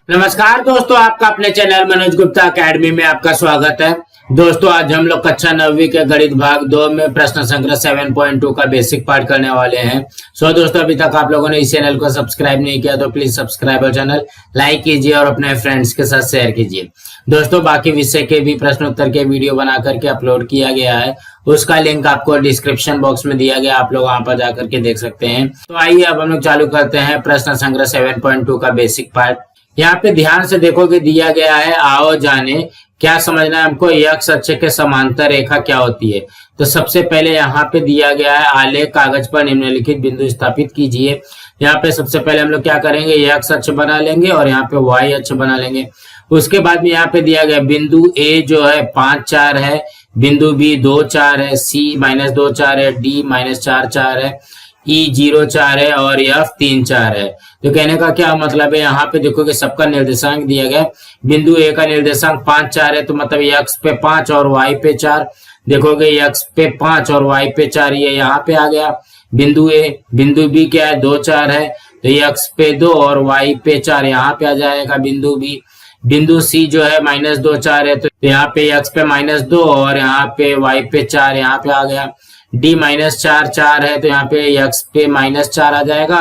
नमस्कार दोस्तों, आपका अपने चैनल मनोज गुप्ता एकेडमी में आपका स्वागत है। दोस्तों आज हम लोग कक्षा 9वीं के गणित भाग 2 में प्रश्न संग्रह 7.2 का बेसिक पार्ट करने वाले हैं। दोस्तों अभी तक आप लोगों ने इस चैनल को सब्सक्राइब नहीं किया तो प्लीज सब्सक्राइब और चैनल लाइक कीजिए और अपने फ्रेंड्स के साथ शेयर कीजिए। दोस्तों बाकी विषय के भी प्रश्नोत्तर के वीडियो बना करके अपलोड किया गया है, उसका लिंक आपको डिस्क्रिप्शन बॉक्स में दिया गया, आप लोग वहां पर जाकर के देख सकते हैं। तो आइए अब हम लोग चालू करते हैं प्रश्न संग्रह 7.2 का बेसिक पार्ट। यहाँ पे ध्यान से देखोगे दिया गया है, आओ जाने क्या समझना है हमको, यक्ष अक्ष के समांतर रेखा क्या होती है। तो सबसे पहले यहाँ पे दिया गया है आलेख कागज पर निम्नलिखित बिंदु स्थापित कीजिए। यहाँ पे सबसे पहले हम लोग क्या करेंगे, यक्ष अक्ष बना लेंगे और यहाँ पे वाई अक्ष बना लेंगे। उसके बाद में यहाँ पे दिया गया बिंदु ए जो है 5 4 है, बिंदु बी 2 4 है, सी -2 4 है, डी -4 4 है, E 0 4 है और F 3 4 है। तो कहने का क्या मतलब है, यहाँ पे देखोगे सबका निर्देशांक दिया गया। बिंदु ए का निर्देशांक 5 4 है, तो मतलब x पे 5 और y पे 4। देखोगे x पे 5 और y पे 4, ये यहाँ पे आ गया बिंदु ए। बिंदु बी क्या है 2 4 है, तो x पे 2 और y पे 4 यहाँ पे आ जाएगा बिंदु बी। बिंदु सी जो है -2 4 है, तो यहाँ पे x पे -2 और यहाँ पे y पे 4 यहाँ पे आ गया। D -4 4 है, तो यहाँ पे x पे -4 आ जाएगा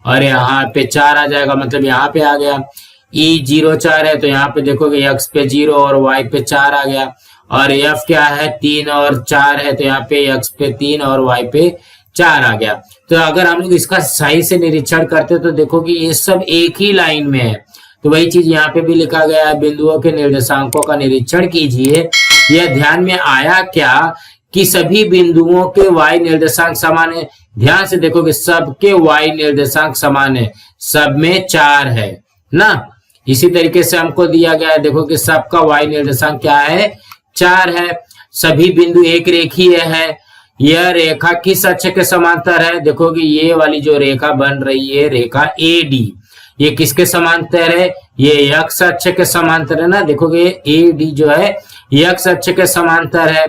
और यहाँ पे 4 आ जाएगा, मतलब यहाँ पे आ गया। E 0 4 है, तो यहाँ पे देखोगे x पे 0 और y पे 4 आ गया। और F क्या है 3 और 4 है, तो यहाँ पे x पे 3 और y पे 4 आ गया। तो अगर हम लोग इसका सही से निरीक्षण करते तो देखोगे ये सब एक ही लाइन में है। तो वही चीज यहाँ पे भी लिखा गया है, बिंदुओं के निर्देशांकों का निरीक्षण कीजिए। यह ध्यान में आया क्या कि सभी बिंदुओं के y निर्देशांक समान है। ध्यान से देखोगे सबके y निर्देशांक समान है, सब में 4 है ना। इसी तरीके से हमको दिया गया है, देखो कि सबका y निर्देशांक क्या है 4 है। सभी बिंदु एक रेखीय है। यह रेखा किस अक्ष के समांतर है, देखोगे ये वाली जो रेखा बन रही है रेखा AD, ये किसके समांतर है, ये x अक्ष के समांतर है ना। देखोगे AD जो है x अक्ष के समांतर है।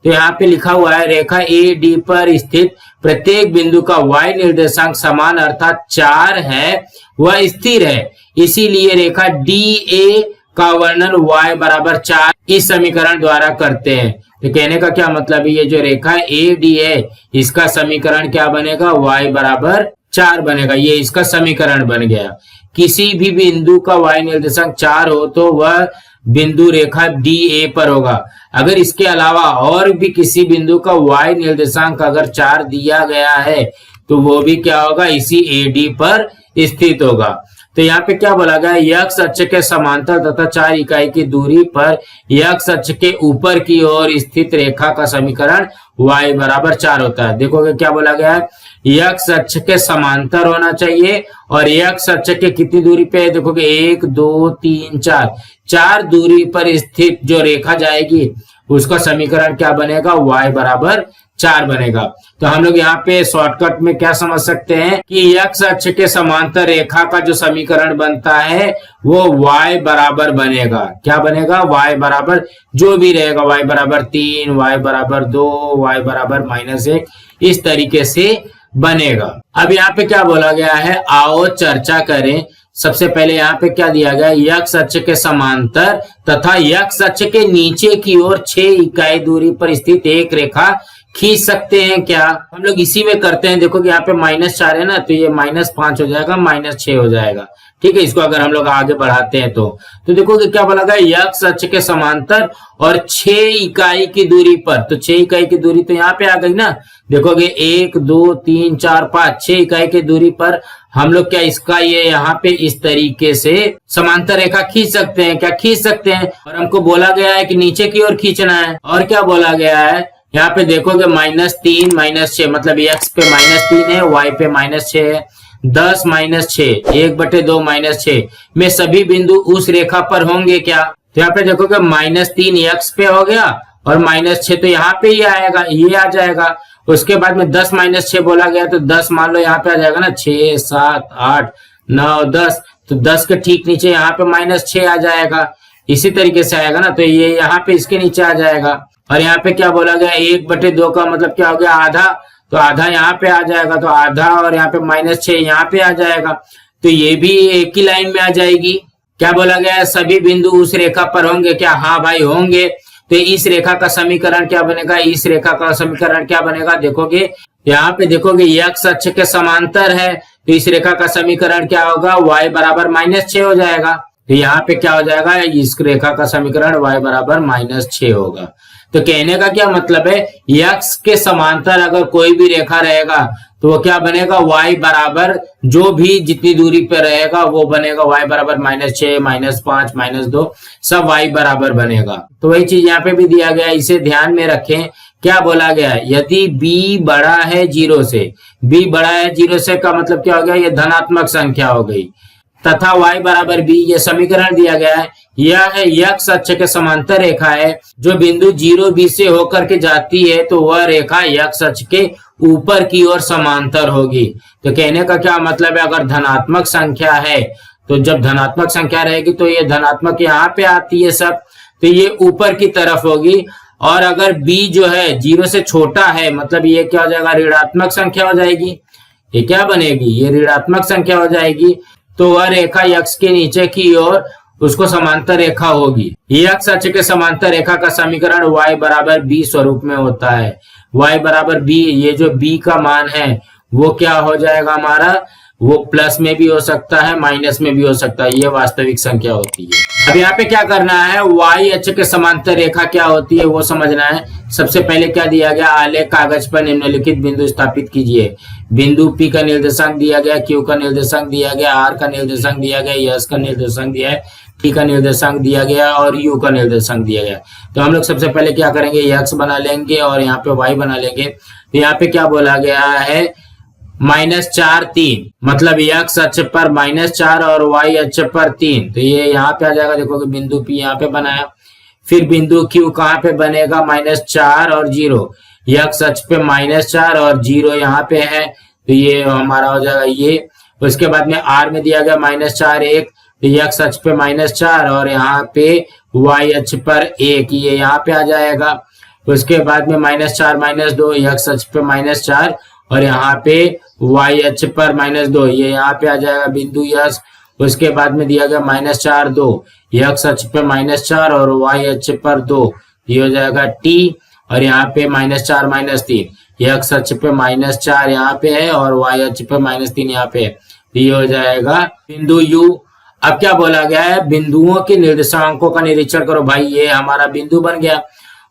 तो यहाँ पे लिखा हुआ है रेखा AD पर स्थित प्रत्येक बिंदु का y निर्देशांक समान अर्थात 4 है, वह स्थिर है। इसीलिए रेखा DA का वर्णन y बराबर 4 इस समीकरण द्वारा करते हैं। तो कहने का क्या मतलब है, ये जो रेखा AD है इसका समीकरण क्या बनेगा, y बराबर 4 बनेगा। ये इसका समीकरण बन गया। किसी भी बिंदु का y निर्देशांक 4 हो तो वह बिंदु रेखा DA पर होगा। अगर इसके अलावा और भी किसी बिंदु का y निर्देशांक अगर 4 दिया गया है तो वो भी क्या होगा, इसी AD पर स्थित होगा। तो यहाँ पे क्या बोला गया, x अक्ष के समांतर तथा 4 इकाई की दूरी पर x अक्ष के ऊपर की ओर स्थित रेखा का समीकरण y बराबर 4 होता है। देखोगे क्या बोला गया है, x अक्ष के समांतर होना चाहिए और x अक्ष के कितनी दूरी पे है, देखोगे 1 2 3 4 दूरी पर स्थित जो रेखा जाएगी उसका समीकरण क्या बनेगा, y बराबर 4 बनेगा। तो हम लोग यहाँ पे शॉर्टकट में क्या समझ सकते हैं कि x अक्ष के समांतर रेखा का जो समीकरण बनता है वो y बराबर बनेगा। क्या बनेगा, y बराबर जो भी रहेगा, y बराबर 3, y बराबर 2, y बराबर -1, इस तरीके से बनेगा। अब यहाँ पे क्या बोला गया है, आओ चर्चा करें। सबसे पहले यहाँ पे क्या दिया गया, x अक्ष के समांतर तथा x अक्ष के नीचे की ओर 6 इकाई दूरी पर स्थित एक रेखा खींच सकते हैं क्या। हम लोग इसी में करते हैं। देखो कि यहाँ पे -4 है ना, तो ये -5 हो जाएगा, -6 हो जाएगा। ठीक है, इसको अगर हम लोग आगे बढ़ाते हैं तो देखो कि क्या बोला गया, x अक्ष के समांतर और 6 इकाई की दूरी पर। तो 6 इकाई की दूरी तो यहाँ पे आ गई ना। देखोगे 1 2 3 4 5 6 इकाई की दूरी पर हम लोग क्या इसका ये यहाँ पे इस तरीके से समांतर रेखा खींच सकते हैं। क्या खींच सकते हैं, और हमको बोला गया है कि नीचे की ओर खींचना है। और क्या बोला गया है, यहाँ पे देखोगे -3 -6, मतलब x पे -3 है, y पे -6 है। 10 -6 1/2 -6 में सभी बिंदु उस रेखा पर होंगे क्या। तो यहाँ पे देखोगे -3 x पे हो गया और -6 तो यहाँ पे ही आएगा, ये आ जाएगा। उसके बाद में 10 -6 बोला गया, तो 10 मान लो यहाँ पे आ जाएगा ना, 6 7 8 9 10, तो 10 के ठीक नीचे यहाँ पे -6 आ जाएगा। इसी तरीके से आएगा ना, तो ये यहाँ पे इसके नीचे आ जाएगा। और यहाँ पे क्या बोला गया, 1/2 का मतलब क्या हो गया, आधा। तो आधा यहाँ पे आ जाएगा, तो आधा और यहाँ पे -6 यहाँ पे आ जाएगा। तो ये भी एक ही लाइन में आ जाएगी। क्या बोला गया है, सभी बिंदु उस रेखा पर होंगे क्या? हाँ भाई होंगे। तो इस रेखा का समीकरण क्या बनेगा? इस रेखा का समीकरण क्या बनेगा? देखोगे यहाँ पे देखोगे x अक्ष के समांतर है, तो इस रेखा का समीकरण क्या होगा? y बराबर -6 हो जाएगा। तो यहाँ पे क्या हो जाएगा? इस रेखा का समीकरण y बराबर -6 होगा। तो कहने का क्या मतलब है, x के समांतर अगर कोई भी रेखा रहेगा तो वो क्या बनेगा? y बराबर जो भी जितनी दूरी पे रहेगा वो बनेगा y बराबर -6, -5, -2 सब y बराबर बनेगा। तो वही चीज यहाँ पे भी दिया गया है, इसे ध्यान में रखें। क्या बोला गया है? यदि b बड़ा है 0 से, b बड़ा है 0 से का मतलब क्या हो गया? ये धनात्मक संख्या हो गई। तथा y बराबर b, ये समीकरण दिया गया है। यह है x अक्ष के समांतर रेखा है, जो बिंदु 0 b से होकर के जाती है, तो वह रेखा x अक्ष के ऊपर की ओर समांतर होगी। तो कहने का क्या मतलब है, अगर धनात्मक संख्या है तो जब धनात्मक संख्या रहेगी तो ये धनात्मक यहाँ पे आती है सब, तो ये ऊपर की तरफ होगी। और अगर b जो है 0 से छोटा है, मतलब ये क्या हो जाएगा? ऋणात्मक संख्या हो जाएगी। ये क्या बनेगी? ये ऋणात्मक संख्या हो जाएगी। तो वह रेखा x के नीचे की ओर उसको समांतर रेखा होगी। x अक्ष के समांतर रेखा का समीकरण y बराबर b स्वरूप में होता है। y बराबर b, ये जो b का मान है वो क्या हो जाएगा हमारा? वो प्लस में भी हो सकता है, माइनस में भी हो सकता है। ये वास्तविक संख्या होती है। अब यहाँ पे क्या करना है, y अक्ष के समांतर रेखा क्या होती है वो समझना है। सबसे पहले क्या दिया गया? आलेख कागज पर निम्नलिखित बिंदु स्थापित कीजिए। बिंदु P का निर्देशांक दिया गया, Q का निर्देशांक दिया गया, R का निर्देशांक दिया गया, S का निर्देशांक दिया है, T का निर्देशांक दिया गया और U का निर्देशांक दिया गया। तो हम लोग सबसे पहले क्या करेंगे, x बना लेंगे और यहाँ पे y बना लेंगे। तो यहाँ पे क्या बोला गया है? -4, 3, मतलब x अक्ष पर -4 और y अक्ष पर 3। तो ये यहाँ पे आ जाएगा। देखो कि बिंदु P यहाँ पे बनाया। फिर बिंदु Q कहाँ पे बनेगा? -4 और 0। x अक्ष पे -4 और 0 यहाँ पे है, तो ये हमारा हो जाएगा ये। उसके बाद में R में दिया गया -4, 1, तो x अक्ष पे -4 और यहाँ पे y अक्ष पर 1, ये यहाँ पे आ जाएगा। उसके बाद में -4, -2, x अक्ष पे -4 और यहाँ पे y अक्ष पर -2, ये यहाँ पे आ जाएगा बिंदु यस। उसके बाद में दिया गया -4, 2, x अक्ष पे -4 और y अक्ष पर 2, ये हो जाएगा t। और यहाँ पे -4, -3, x अक्ष पे -4 यहाँ पे है और y अक्ष पे -3 यहाँ पे है, ये हो जाएगा बिंदु u। अब क्या बोला गया है? बिंदुओं के निर्देशांकों का निरीक्षण करो। भाई ये हमारा बिंदु बन गया।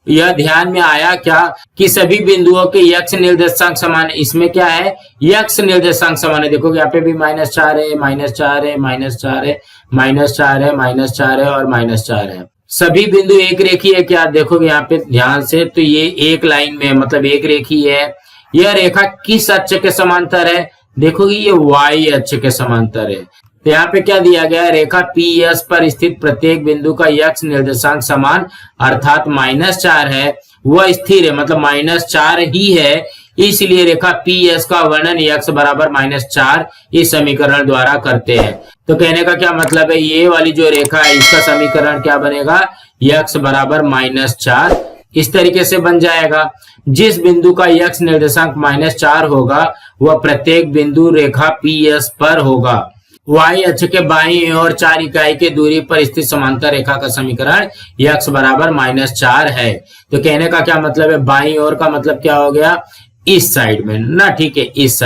यह ध्यान में आया क्या कि सभी बिंदुओं के x निर्देशांक समान है। इसमें क्या है? x निर्देशांक समान है। देखोगे यहाँ पे भी -4 है, -4 है, -4 है, -4 है, -4 है और -4 है। सभी बिंदु एक रेखी है क्या? देखोगे यहाँ पे ध्यान से, तो ये एक लाइन में मतलब एक रेखी है। यह रेखा किस अक्ष के समांतर है? देखोगे ये y अक्ष के समांतर है। तो यहाँ पे क्या दिया गया है? रेखा PS पर स्थित प्रत्येक बिंदु का x निर्देशांक समान अर्थात -4 है, वह स्थिर है, मतलब -4 ही है। इसलिए रेखा PS का वर्णन x बराबर -4 इस समीकरण द्वारा करते हैं। तो कहने का क्या मतलब है? ये वाली जो रेखा है इसका समीकरण क्या बनेगा? x बराबर -4 इस तरीके से बन जाएगा। जिस बिंदु का x निर्देशांक -4 होगा वह प्रत्येक बिंदु रेखा PS पर होगा। y अक्ष के बाईं ओर 4 इकाई के दूरी पर स्थित समांतर रेखा का समीकरण x बराबर -4 है। तो कहने का क्या मतलब है? बाईं ओर का मतलब क्या हो गया? इस साइड में ना, ठीक है, इस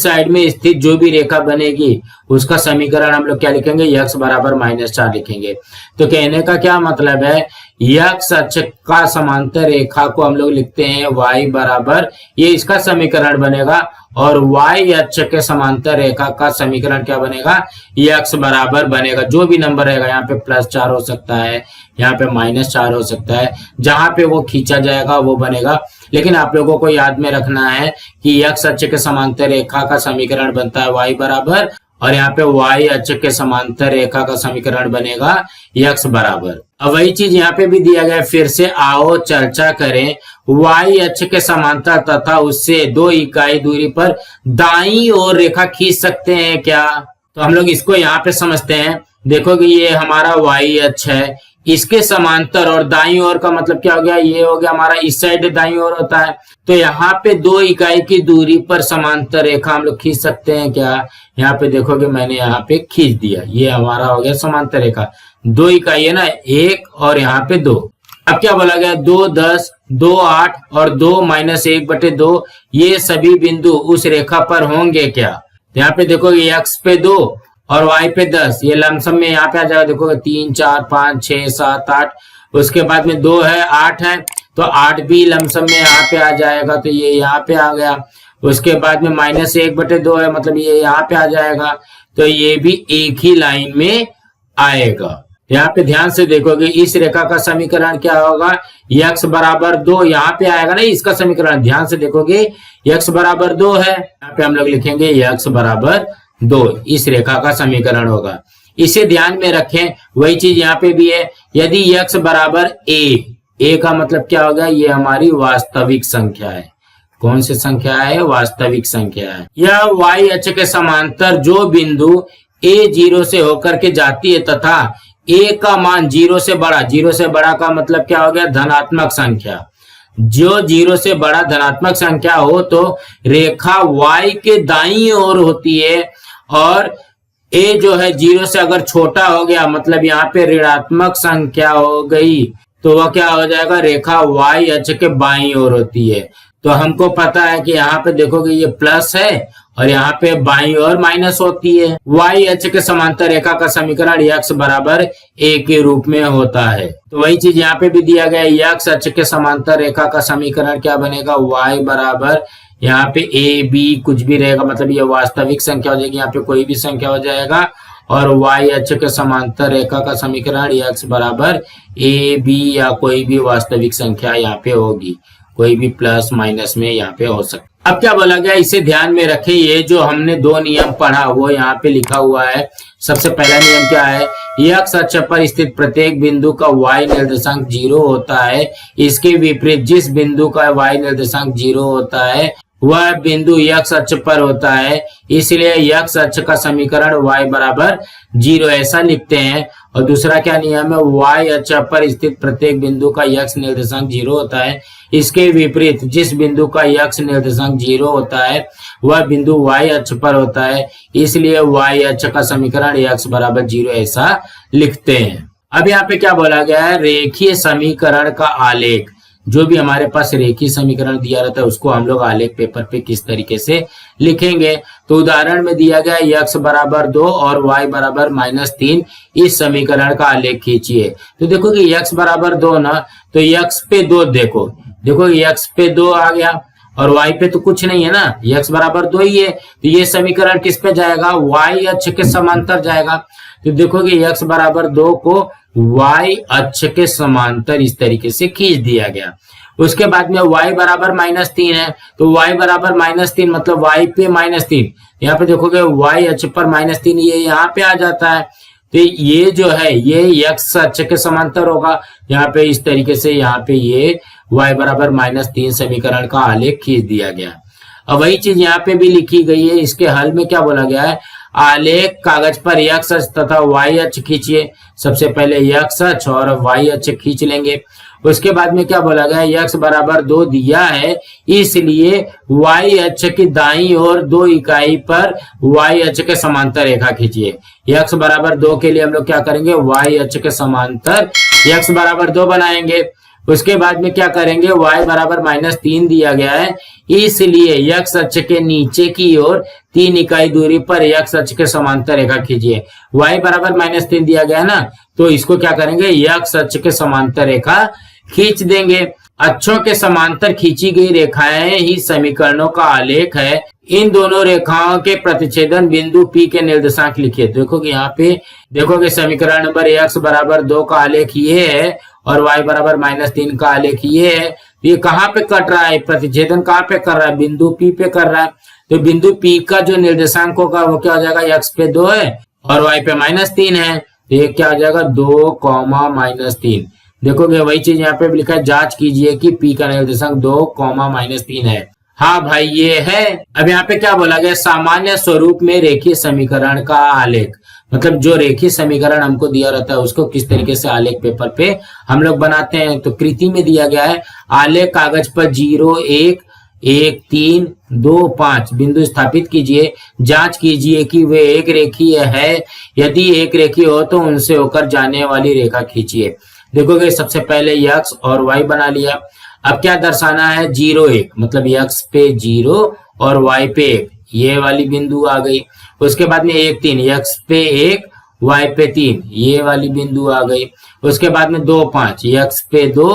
साइड में स्थित जो भी रेखा बनेगी उसका समीकरण हम लोग क्या लिखेंगे? x बराबर -4 लिखेंगे। तो कहने का क्या मतलब है? x अक्ष का समांतर रेखा को हम लोग लिखते हैं y बराबर, ये इसका समीकरण बनेगा, और y अक्ष के समांतर रेखा का समीकरण क्या बनेगा? x बराबर बनेगा। जो भी नंबर रहेगा, यहाँ पे +4 हो सकता है, यहाँ पे -4 हो सकता है, जहां पे वो खींचा जाएगा वो बनेगा। लेकिन आप लोगों को याद में रखना है कि x अक्ष के समांतर रेखा का समीकरण बनता है y बराबर, और यहाँ पे y अक्ष के समांतर रेखा का समीकरण बनेगा x बराबर। अब वही चीज यहाँ पे भी दिया गया है। फिर से आओ चर्चा करें। y अक्ष के समांतर तथा उससे 2 इकाई दूरी पर दाईं ओर रेखा खींच सकते हैं क्या? तो हम लोग इसको यहाँ पे समझते हैं। देखो कि ये हमारा y अक्ष है, इसके समांतर, और दाईं ओर का मतलब क्या हो गया, ये हो गया हमारा इस साइड दाईं ओर होता है। तो यहाँ पे 2 इकाई की दूरी पर समांतर रेखा हम लोग खींच सकते हैं क्या? यहाँ पे देखोगे मैंने यहाँ पे खींच दिया, ये हमारा हो गया समांतर रेखा। 2 इकाई है ना, 1 और यहाँ पे 2। अब क्या बोला गया, 2 10, 2 8 और 2 -1/2 ये सभी बिंदु उस रेखा पर होंगे क्या? यहाँ पे देखोगे x पे 2 और y पे 10, ये लमसम में यहाँ पे आ जाएगा। देखोगे 3 4 5 6 7 8, उसके बाद में 2 है 8 है, तो 8 भी लमसम में यहाँ पे आ जाएगा, तो ये यहाँ पे आ गया। उसके बाद में -1/2 है, मतलब ये यहाँ पे आ जाएगा, तो ये भी एक ही लाइन में आएगा। यहाँ पे ध्यान से देखोगे इस रेखा का समीकरण क्या होगा, x बराबर 2 यहाँ पे आएगा ना, इसका समीकरण ध्यान से देखोगे x बराबर 2 है, यहाँ पे हम लोग लिखेंगे x बराबर 2, इस रेखा का समीकरण होगा। इसे ध्यान में रखें, वही चीज यहाँ पे भी है। यदि x बराबर a का मतलब क्या होगा, ये हमारी वास्तविक संख्या है। कौन सी संख्या है? वास्तविक संख्या है। यह y अक्ष के समांतर जो बिंदु a 0 से होकर के जाती है तथा a का मान 0 से बड़ा, 0 से बड़ा का मतलब क्या हो गया, धनात्मक संख्या। जो 0 से बड़ा धनात्मक संख्या हो तो रेखा y के दाईं ओर होती है, और a जो है 0 से अगर छोटा हो गया, मतलब यहाँ पे ऋणात्मक संख्या हो गई, तो वह क्या हो जाएगा, रेखा y अक्ष के बाईं ओर होती है। तो हमको पता है कि यहाँ पे देखोगे ये प्लस है और यहाँ पे बाईं ओर माइनस होती है। y अक्ष के समांतर रेखा का समीकरण x बराबर a के रूप में होता है। तो वही चीज यहाँ पे भी दिया गया है, x अक्ष के समांतर रेखा का समीकरण क्या बनेगा, y बराबर यहाँ पे a b कुछ भी रहेगा, मतलब ये वास्तविक संख्या हो जाएगी, यहाँ पे कोई भी संख्या हो जाएगा, और y अक्ष के समांतर रेखा का समीकरण x बराबर a b या कोई भी वास्तविक संख्या यहाँ पे होगी, कोई भी प्लस माइनस में यहाँ पे हो सकता। अब क्या बोला गया, इसे ध्यान में रखें, ये जो हमने 2 नियम पढ़ा वो यहाँ पे लिखा हुआ है। सबसे पहला नियम क्या है, x अक्ष पर स्थित प्रत्येक बिंदु का y निर्देशांक 0 होता है। इसके विपरीत जिस बिंदु का y निर्देशांक 0 होता है वह बिंदु x अक्ष पर होता है, इसलिए x अक्ष का समीकरण y बराबर 0 ऐसा लिखते हैं। और दूसरा क्या नियम है, y अक्ष पर स्थित प्रत्येक बिंदु का x निर्देशांक 0 होता है। इसके विपरीत जिस बिंदु का x निर्देशांक 0 होता है वह बिंदु y अक्ष पर होता है, इसलिए y अक्ष का समीकरण x बराबर 0 ऐसा लिखते हैं। अब यहाँ पे क्या बोला गया है, रेखीय समीकरण का आलेख। जो भी हमारे पास रेखीय समीकरण दिया रहता है उसको हम लोग आलेख पेपर पे किस तरीके से लिखेंगे। तो उदाहरण में दिया गया x बराबर 2 और y बराबर -3, इस समीकरण का आलेख खींचिए। तो देखो कि x बराबर 2 ना, तो x पे 2 देखो x पे 2 आ गया और y पे तो कुछ नहीं है ना, x बराबर 2 ही है, तो ये समीकरण किस पे जाएगा, y अक्ष के समांतर जाएगा। तो देखोगे x बराबर 2 को y अक्ष के समांतर इस तरीके से खींच दिया गया। उसके बाद में y बराबर -3 है, तो y बराबर -3 मतलब y पे -3, यहाँ पे देखोगे y अक्ष पर -3, ये यहाँ पे आ जाता है। तो ये जो है ये x अक्ष के समांतर होगा, यहाँ पे इस तरीके से यहाँ पे ये y बराबर -3 समीकरण का आलेख खींच दिया गया। अब वही चीज यहाँ पे भी लिखी गई है। इसके हल में क्या बोला गया है, आलेख कागज पर x अक्ष तथा y अक्ष खींचिए। सबसे पहले x अक्ष और y अक्ष खींच लेंगे। उसके बाद में क्या बोला गया, x बराबर 2 दिया है, इसलिए y अक्ष की दाईं ओर 2 इकाई पर y अक्ष के समांतर रेखा खींचिए। x बराबर 2 के लिए हम लोग क्या करेंगे, y अक्ष के समांतर x बराबर 2 बनाएंगे। उसके बाद में क्या करेंगे, y बराबर -3 दिया गया है, इसलिए x अक्ष के नीचे की ओर 3 इकाई दूरी पर x अक्ष के समांतर रेखा खींचिए। y बराबर -3 दिया गया है ना, तो इसको क्या करेंगे, x अक्ष के समांतर रेखा खींच देंगे। अक्षों के समांतर खींची गई रेखाएं ही समीकरणों का आलेख है। इन दोनों रेखाओं के प्रतिच्छेदन बिंदु P के निर्देशांक लिखिए। देखोगे यहाँ पे देखोगे समीकरण नंबर x बराबर 2 का आलेख ये है और y बराबर -3 का आलेख ये है। ये कहाँ पे कट रहा है, प्रतिच्छेदन कहाँ पे कर रहा है, बिंदु P पे कर रहा है। तो बिंदु P का जो निर्देशांक होगा वो क्या हो जाएगा, x पे 2 है और y पे -3 है, तो ये क्या हो जाएगा 2, -3। देखोगे वही चीज यहाँ पे भी लिखा है, जांच कीजिए कि P का निर्देशांक 2, -3 है। हाँ भाई ये है। अब यहाँ पे क्या बोला गया, सामान्य स्वरूप में रेखीय समीकरण का आलेख। मतलब जो रेखीय समीकरण हमको दिया रहता है उसको किस तरीके से आलेख पेपर पे हम लोग बनाते हैं। तो कृति में दिया गया है आलेख कागज पर 0 1 1 3 2 5 बिंदु स्थापित कीजिए, जांच कीजिए कि वे एक रेखीय है, यदि एक रेखीय हो तो उनसे होकर जाने वाली रेखा खींचिए। देखोगे सबसे पहले x और y बना लिया। अब क्या दर्शाना है 0 1 मतलब x पे 0 और y पे 1, ये वाली बिंदु आ गई। उसके बाद में 1 3 x पे 1 y पे 3, ये वाली बिंदु आ गई। उसके बाद में 2 5 x पे 2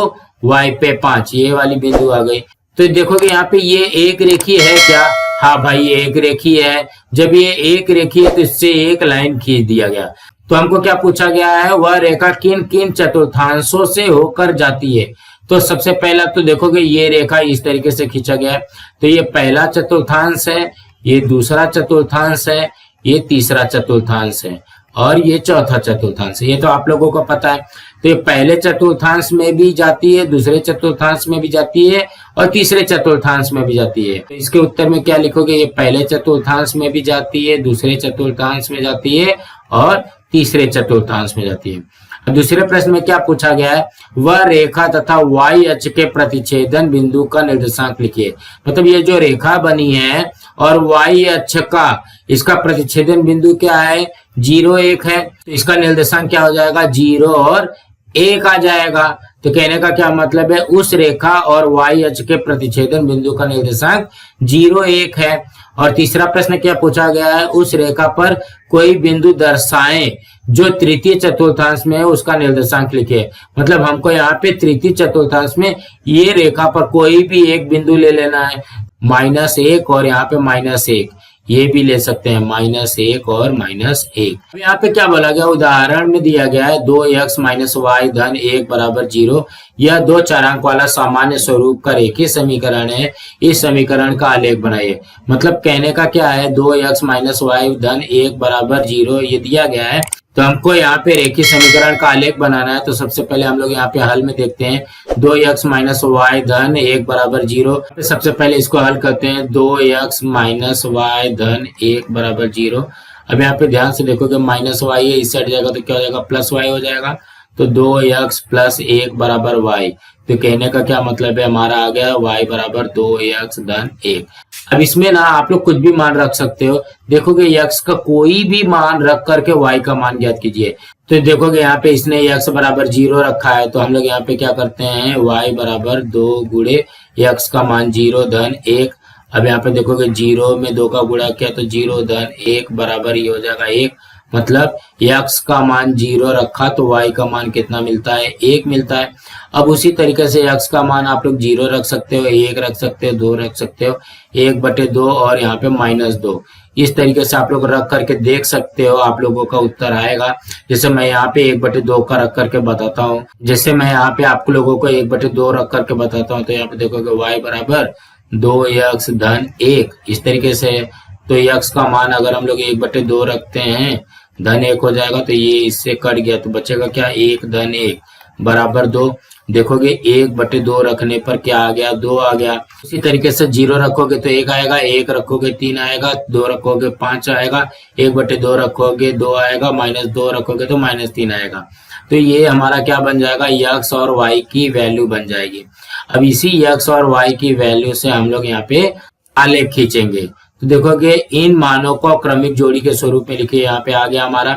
y पे 5, ये वाली बिंदु आ गई। तो देखोगे यहाँ पे ये एक रेखीय है क्या? हाँ भाई ये एक रेखीय है। जब ये एक रेखीय है तो इससे एक लाइन खींच दिया गया। तो हमको क्या पूछा गया है, वह रेखा किन किन चतुर्थांशों से होकर जाती है। तो सबसे पहला तो देखोगे ये रेखा इस तरीके से खींचा गया है। तो ये पहला चतुर्थांश है, ये दूसरा चतुर्थांश है, ये तीसरा चतुर्थांश है और ये चौथा चतुर्थांश है। ये तो आप लोगों को पता है। तो ये पहले चतुर्थांश में भी जाती है, दूसरे चतुर्थांश में भी जाती है और तीसरे चतुर्थांश में भी जाती है। तो इसके उत्तर में क्या लिखोगे, ये पहले चतुर्थांश में भी जाती है, दूसरे चतुर्थांश में जाती है और तीसरे चतुर्थांश में जाती है। अब दूसरे प्रश्न में क्या पूछा गया है, वह रेखा तथा y अक्ष के प्रतिच्छेदन बिंदु का निर्देशांक लिखिए। मतलब ये जो रेखा बनी है और y अक्ष का इसका प्रतिच्छेदन बिंदु क्या है, 0 1 है। तो इसका निर्देशांक क्या हो जाएगा, 0 और 1 आ जाएगा। तो कहने का क्या मतलब है, उस रेखा और y अक्ष के प्रतिच्छेदन बिंदु का निर्देशांक 0 1 है। और तीसरा प्रश्न क्या पूछा गया है, उस रेखा पर कोई बिंदु दर्शाएं जो तृतीय चतुर्थांश में है, उसका निर्देशांक लिखिए। मतलब हमको यहाँ पे तृतीय चतुर्थांश में ये रेखा पर कोई भी एक बिंदु ले लेना है, -1 और यहाँ पे -1, ये भी ले सकते हैं, -1 और -1। अब यहाँ पे क्या बोला गया, उदाहरण में दिया गया है 2x - y धन 1 बराबर 0। यह 2 चरांक वाला सामान्य स्वरूप का रेखीय समीकरण है। इस समीकरण का आलेख बनाइए। मतलब कहने का क्या है, 2x - y धन 1 बराबर 0 ये दिया गया है। तो हमको यहाँ पे रेखीय समीकरण का आलेख बनाना है। तो सबसे पहले हम लोग यहाँ पे हल में देखते हैं, 2x - y धन 1 बराबर 0। सबसे पहले इसको हल करते हैं, 2x - y धन 1 बराबर 0। अब यहाँ पे ध्यान से देखोगे -y है, इस साइड जाएगा तो क्या हो जाएगा, +y हो जाएगा। तो 2x + 1 बराबर y। तो कहने का क्या मतलब है, हमारा आ गया y बराबर 2x धन 1। अब इसमें ना आप लोग कुछ भी मान रख सकते हो। देखोगे x का कोई भी मान रख करके y का मान ज्ञात कीजिए। तो देखोगे यहाँ पे इसने x बराबर 0 रखा है, तो हम लोग यहाँ पे क्या करते हैं, y बराबर 2 गुणे x का मान 0 धन 1। अब यहाँ पे देखोगे 0 में 2 का गुणा किया तो 0 धन 1 बराबर ये हो जाएगा 1। मतलब x का मान 0 रखा तो y का मान कितना मिलता है, 1 मिलता है। अब उसी तरीके से x का मान आप लोग 0 रख सकते हो, 1 रख सकते हो, 2 रख सकते हो, 1/2 और यहाँ पे -2। इस तरीके से आप लोग रख करके देख सकते हो, आप लोगों का उत्तर आएगा। जैसे मैं यहाँ पे 1/2 का रख करके बताता हूँ, जैसे मैं यहाँ पे आप लोगों को 1/2 रख करके बताता हूँ, तो यहाँ पे देखोगे y बराबर 2x धन 1 इस तरीके से। तो x का मान अगर हम लोग 1/2 रखते हैं, धन 1 हो जाएगा, तो ये इससे कट गया तो बचेगा क्या, 1 धन 1 बराबर 2। देखोगे 1/2 रखने पर क्या आ गया, 2 आ गया। उसी तरीके से 0 रखोगे तो 1 आएगा, 1 रखोगे 3 आएगा, 2 रखोगे 5 आएगा, 1/2 रखोगे 2 आएगा, -2 रखोगे तो -3 आएगा। तो ये हमारा क्या बन जाएगा, x और y की वैल्यू बन जाएगी। अब इसी x और y की वैल्यू से हम लोग यहाँ पे आलेख खींचेंगे। तो देखोगे इन मानों को क्रमिक जोड़ी के स्वरूप में लिखिए। यहाँ पे आ गया हमारा,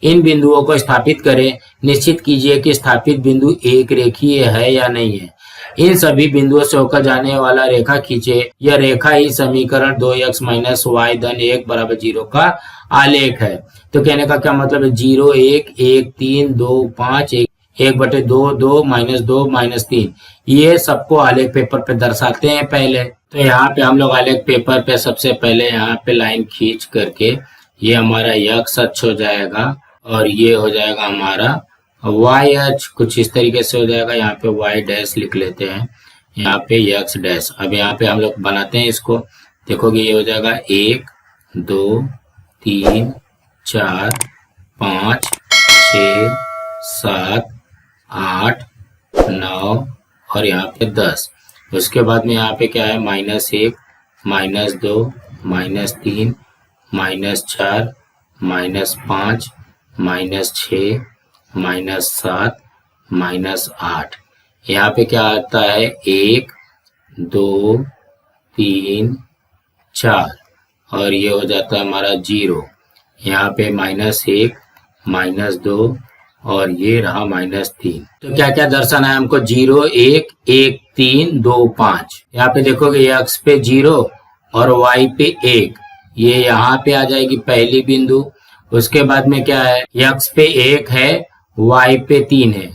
इन बिंदुओं को स्थापित करें, निश्चित कीजिए कि स्थापित बिंदु एक रेखीय है या नहीं है। इन सभी बिंदुओं से होकर जाने वाला रेखा खींचे। यह रेखा ही समीकरण 2x - y धन 1 बराबर 0 का आलेख है। तो कहने का क्या मतलब है, 0 1 1 3 2 5 1/2 2 -2 -3 ये सबको आलेख पेपर पे दर्शाते हैं पहले। तो यहाँ पे हम लोग आलेख पेपर पे सबसे पहले यहाँ पे लाइन खींच करके ये हमारा x अक्ष हो जाएगा और ये हो जाएगा हमारा y अक्ष, कुछ इस तरीके से हो जाएगा। यहाँ पे y डैश लिख लेते हैं, यहाँ पे x डैश। अब यहाँ पे हम लोग बनाते हैं इसको। देखोगे ये हो जाएगा 1 2 3 4 5 6 7 8 9 और यहाँ पे 10। उसके बाद में यहाँ पे क्या है, -1 -2 -3 -4 -5 -6 -7 -8। यहाँ पे क्या आता है 1 2 3 4 और ये हो जाता है हमारा 0। यहाँ पे -1 -2 और ये रहा -3। तो क्या क्या दर्शाना है हमको 0 1 1 3 2 5। यहाँ पे देखोगे x पे 0 और y पे 1, ये यहाँ पे आ जाएगी पहली बिंदु। उसके बाद में क्या है x पे 1 है y पे 3 है,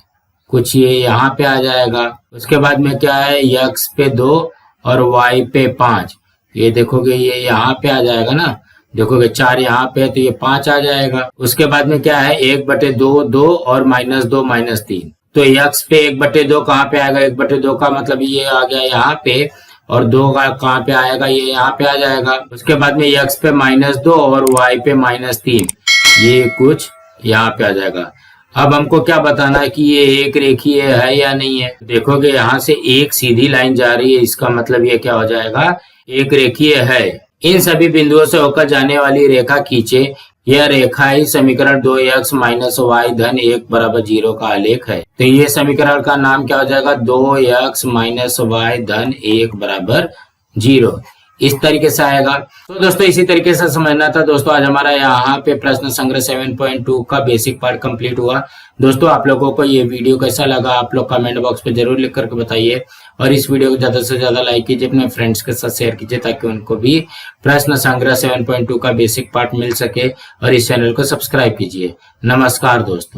कुछ ये यहाँ पे आ जाएगा। उसके बाद में क्या है x पे 2 और y पे 5, ये देखोगे ये यहाँ पे आ जाएगा ना, देखोगे 4 यहाँ पे है तो ये 5 आ जाएगा। उसके बाद में क्या है 1/2 2 और -2 -3, तो x पे 1/2 कहाँ पे आएगा, 1/2 का मतलब ये आ गया यहाँ पे, और 2 का कहाँ पे आएगा, ये यहाँ पे आ जाएगा। उसके बाद में x पे -2 और y पे -3, ये कुछ यहाँ पे आ जाएगा। अब हमको क्या बताना है कि ये एक रेखीय है या नहीं है। देखोगे यहाँ से एक सीधी लाइन जा रही है, इसका मतलब ये क्या हो जाएगा, एक रेखीय है। इन सभी बिंदुओं से होकर जाने वाली रेखा खींचे, यह रेखा ही समीकरण 2x - y धन 1 बराबर 0 का आलेख है। तो ये समीकरण का नाम क्या हो जाएगा, 2x - y धन 1 बराबर 0। इस तरीके से आएगा। तो दोस्तों इसी तरीके से समझना था दोस्तों। आज हमारा यहाँ पे प्रश्न संग्रह 7.2 का बेसिक पार्ट कंप्लीट हुआ। दोस्तों आप लोगों को ये वीडियो कैसा लगा आप लोग कमेंट बॉक्स पे जरूर लिख करके बताइए, और इस वीडियो को ज्यादा से ज्यादा लाइक कीजिए, अपने फ्रेंड्स के साथ शेयर कीजिए ताकि उनको भी प्रश्न संग्रह 7.2 का बेसिक पार्ट मिल सके, और इस चैनल को सब्सक्राइब कीजिए। नमस्कार दोस्तों।